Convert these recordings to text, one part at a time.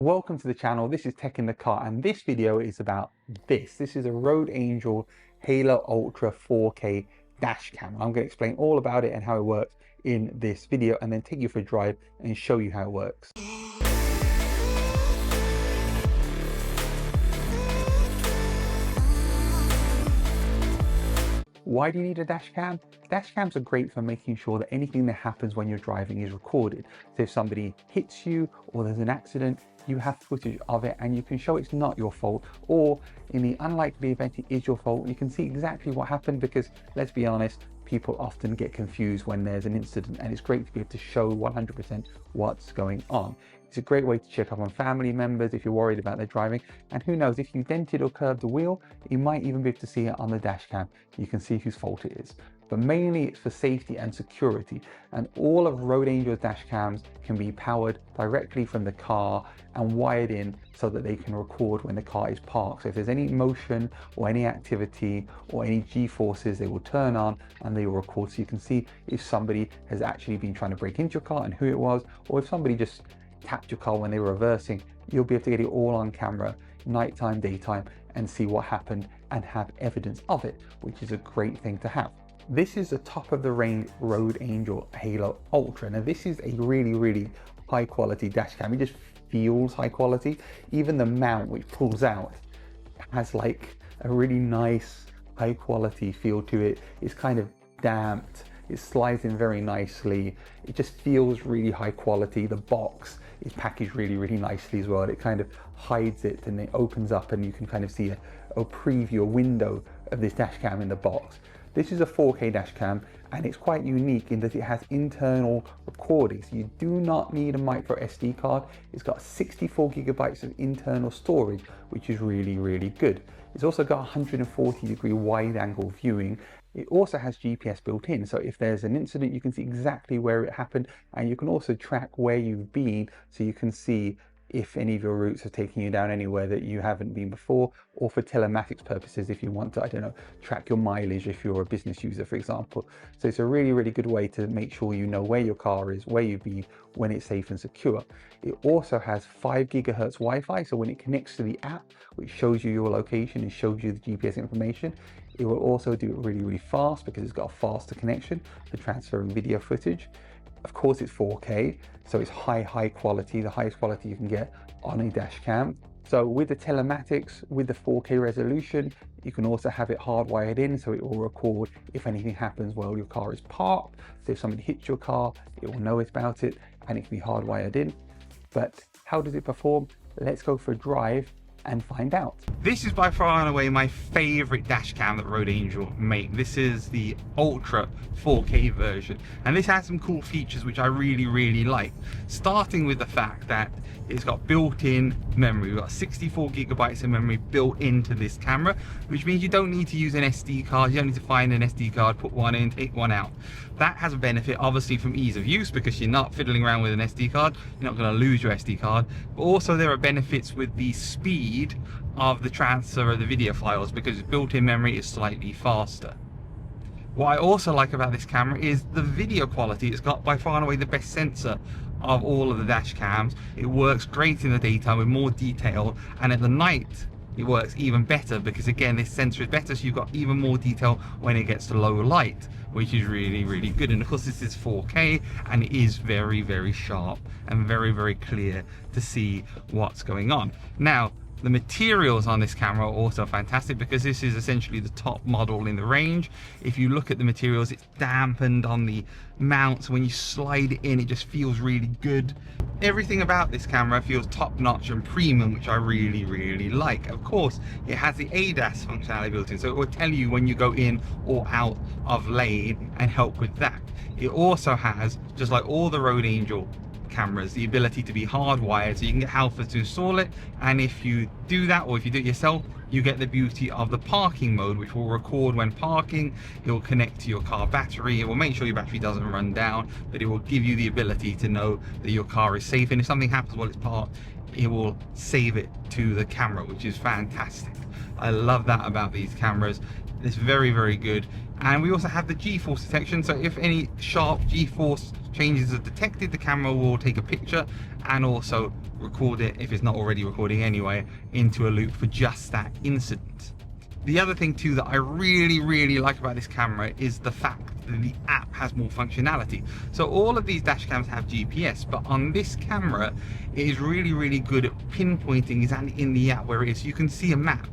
Welcome to the channel. This is Tech in the Car, and this video is about this. This is a Road Angel Halo Ultra 4K dash cam. I'm going to explain all about it and how it works in this video, and then take you for a drive and show you how it works. Why do you need a dash cam? Dash cams are great for making sure that anything that happens when you're driving is recorded. So if somebody hits you or there's an accident, you have footage of it and you can show it's not your fault, or in the unlikely event it is your fault, you can see exactly what happened, because let's be honest, people often get confused when there's an incident, and it's great to be able to show 100% what's going on. It's a great way to check up on family members if you're worried about their driving, and who knows, if you dented or curved the wheel, you might even be able to see it on the dash cam. You can see whose fault it is. But mainly it's for safety and security, and all of Road Angel's dash cams can be powered directly from the car and wired in so that they can record when the car is parked. So if there's any motion or any activity or any G-forces, they will turn on and they will record, so you can see if somebody has actually been trying to break into your car and who it was, or if somebody just tapped your car when they were reversing. You'll be able to get it all on camera, nighttime, daytime, and see what happened and have evidence of it, which is a great thing to have. This is the top of the range Road Angel Halo Ultra. Now this is a really high quality dash cam. It just feels high quality. Even the mount, which pulls out, has like a really nice high quality feel to it. It's kind of damped, it slides in very nicely. It just feels really high quality. The box is packaged really nicely as well. It kind of hides it and it opens up and you can kind of see a preview, a window of this dash cam in the box. This is a 4K dash cam, and it's quite unique in that it has internal recording. So you do not need a micro SD card. It's got 64 gigabytes of internal storage, which is really good. It's also got 140-degree wide angle viewing. It also has GPS built in, so if there's an incident, you can see exactly where it happened, and you can also track where you've been, so you can see if any of your routes are taking you down anywhere that you haven't been before, or for telematics purposes, if you want to, I don't know, track your mileage if you're a business user, for example. So it's a really good way to make sure you know where your car is, where you've been, when it's safe and secure. It also has 5 gigahertz Wi-Fi, so when it connects to the app, which shows you your location and shows you the GPS information, it will also do it really fast, because it's got a faster connection for transferring video footage. Of course, it's 4K, so it's high quality, the highest quality you can get on a dash cam. So with the telematics, with the 4K resolution, you can also have it hardwired in, so it will record if anything happens while your car is parked. So if somebody hits your car, it will know about it, and it can be hardwired in. But how does it perform? Let's go for a drive and find out. This is by far and away my favorite dash cam that Road Angel make. This is the Ultra 4K version, and this has some cool features which I really like. Starting with the fact that it's got built-in memory. We've got 64 gigabytes of memory built into this camera, which means you don't need to use an SD card. You don't need to find an SD card, put one in, take one out. That has a benefit obviously from ease of use, because you're not fiddling around with an SD card, you're not going to lose your SD card. But also there are benefits with the speed of the transfer of the video files, because built-in memory is slightly faster. What I also like about this camera is the video quality. It's got by far and away the best sensor of all of the dash cams. It works great in the daytime with more detail, and at the night it works even better, because again this sensor is better, so you've got even more detail when it gets to low light, which is really good. And of course this is 4K, and it is very sharp and very clear to see what's going on. Now the materials on this camera are also fantastic, because this is essentially the top model in the range. If you look at the materials, it's dampened on the mount, so when you slide it in, it just feels really good. Everything about this camera feels top-notch and premium, which I really like. Of course, it has the ADAS functionality built in, so it will tell you when you go in or out of lane and help with that. It also has, just like all the Road Angel cameras, the ability to be hardwired, so you can get Halfa to install it, and if you do that, or if you do it yourself, you get the beauty of the parking mode, which will record when parking. It will connect to your car battery. It will make sure your battery doesn't run down, but it will give you the ability to know that your car is safe, and if something happens while it's parked, it will save it to the camera, which is fantastic. I love that about these cameras. It's very, very good. And we also have the G-force detection, so if any sharp G-force changes are detected, the camera will take a picture and also record it, if it's not already recording anyway, into a loop for just that incident. The other thing too that I really like about this camera is the fact that the app has more functionality. So all of these dash cams have GPS, but on this camera it is really good at pinpointing exactly in the app where it is. You can see a map,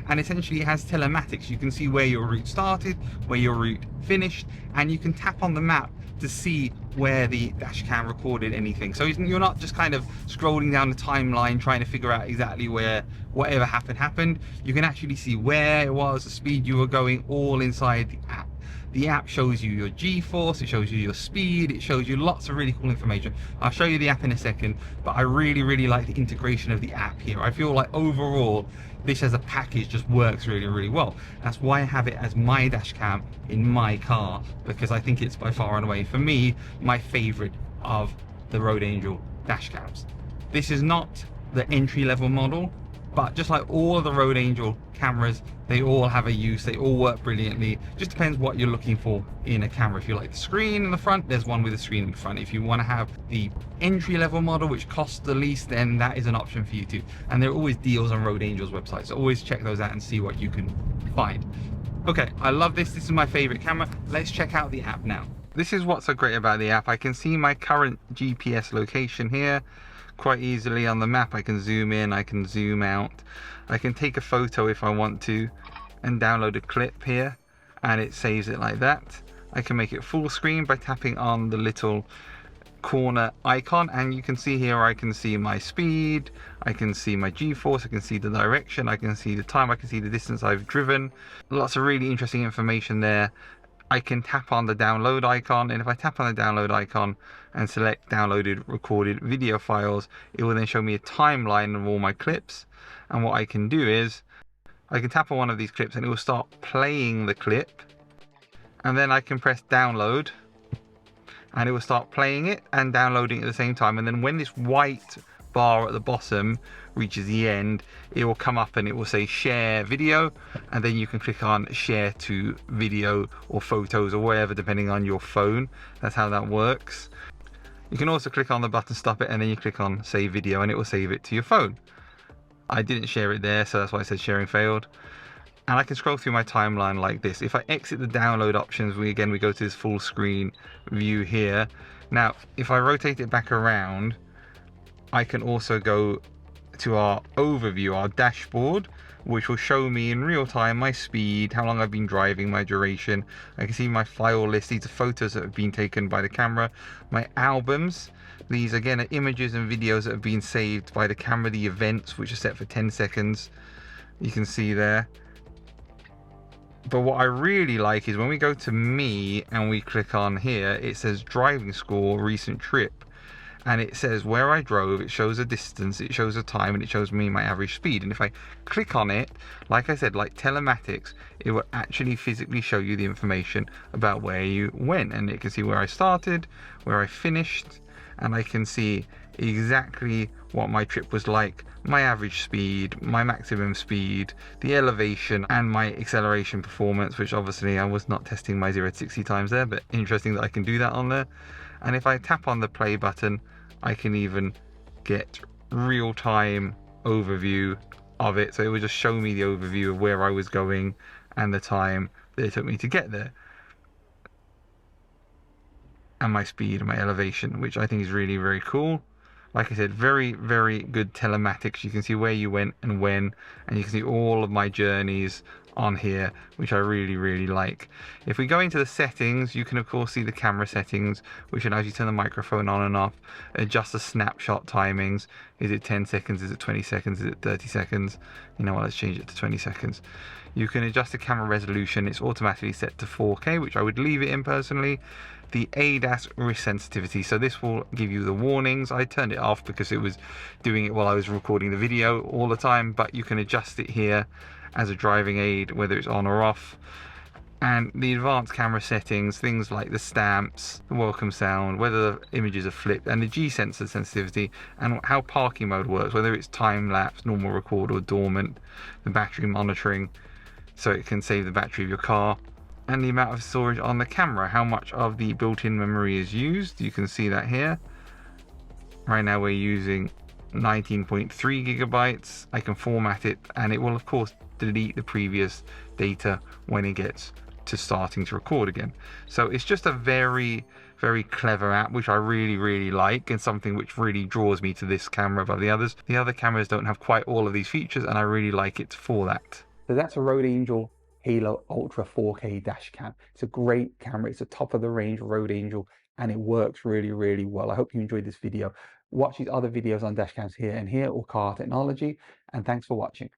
and essentially it has telematics. You can see where your route started, where your route finished, and you can tap on the map to see where the dash cam recorded anything. So you're not just kind of scrolling down the timeline trying to figure out exactly where whatever happened. You can actually see where it was, the speed you were going, all inside the app. The app shows you your G-force, it shows you your speed, it shows you lots of really cool information. I'll show you the app in a second, but I really like the integration of the app here. I feel like overall, this as a package just works really well. That's why I have it as my dash cam in my car, because I think it's by far and away, for me, my favorite of the Road Angel dash cams. This is not the entry-level model, but just like all of the Road Angel cameras, they all have a use, they all work brilliantly. Just depends what you're looking for in a camera. If you like the screen in the front, there's one with a screen in the front. If you want to have the entry-level model, which costs the least, then that is an option for you too. And there are always deals on Road Angel's website, so always check those out and see what you can find. Okay, I love this. This is my favorite camera. Let's check out the app now. This is what's so great about the app. I can see my current GPS location here quite easily on the map. I can zoom in, I can zoom out, I can take a photo if I want to and download a clip here, and it saves it like that. I can make it full screen by tapping on the little corner icon, and you can see here I can see my speed, I can see my G-force, I can see the direction, I can see the time, I can see the distance I've driven. Lots of really interesting information there. I can tap on the download icon, and if I tap on the download icon and select downloaded recorded video files, it will then show me a timeline of all my clips. And what I can do is I can tap on one of these clips and it will start playing the clip, and then I can press download and it will start playing it and downloading at the same time. And then when this white bar at the bottom reaches the end, it will come up and it will say share video, and then you can click on share to video or photos or whatever, depending on your phone. That's how that works. You can also click on the button stop it, and then you click on save video and it will save it to your phone. I didn't share it there, so that's why I said sharing failed. And I can scroll through my timeline like this. If I exit the download options, we go to this full screen view here. Now if I rotate it back around, I can also go to our overview, our dashboard, which will show me in real time my speed, how long I've been driving, my duration. I can see my file list. These are photos that have been taken by the camera. My albums, these again are images and videos that have been saved by the camera. The events, which are set for 10 seconds, you can see there. But what I really like is when we go to me and we click on here, it says driving score, recent trip. And it says where I drove, it shows a distance, it shows a time, and it shows me my average speed. And if I click on it, like I said, like telematics, it will actually physically show you the information about where you went. And it can see where I started, where I finished, and I can see exactly what my trip was like, my average speed, my maximum speed, the elevation, and my acceleration performance, which obviously I was not testing my 0 to 60 times there, but interesting that I can do that on there. And if I tap on the play button, I can even get real-time overview of it. So it will just show me the overview of where I was going and the time that it took me to get there, and my speed and my elevation, which I think is really, very cool. Like I said, very, very good telematics. You can see where you went and when, and you can see all of my journeys on here, which I really, really like. If we go into the settings, you can of course see the camera settings, which allows you to turn the microphone on and off, adjust the snapshot timings. Is it 10 seconds? Is it 20 seconds? Is it 30 seconds? You know what, let's change it to 20 seconds. You can adjust the camera resolution. It's automatically set to 4K, which I would leave it in personally. The ADAS risk sensitivity, so this will give you the warnings. I turned it off because it was doing it while I was recording the video all the time, but you can adjust it here as a driving aid, whether it's on or off. And the advanced camera settings, things like the stamps, the welcome sound, whether the images are flipped, and the G sensor sensitivity, and how parking mode works, whether it's time lapse, normal record, or dormant, the battery monitoring, so it can save the battery of your car, and the amount of storage on the camera, how much of the built-in memory is used. You can see that here. Right now we're using 19.3 gigabytes. I can format it, and it will of course delete the previous data when it gets to starting to record again. So it's just a very clever app, which I really like, and something which really draws me to this camera above the others. The other cameras don't have quite all of these features, and I really like it for that. So that's a Rode Angel Halo Ultra 4K dash cam. It's a great camera. It's a top of the range Rode Angel, and it works really well. I hope you enjoyed this video. Watch these other videos on dash cams here and here, or car technology, and thanks for watching.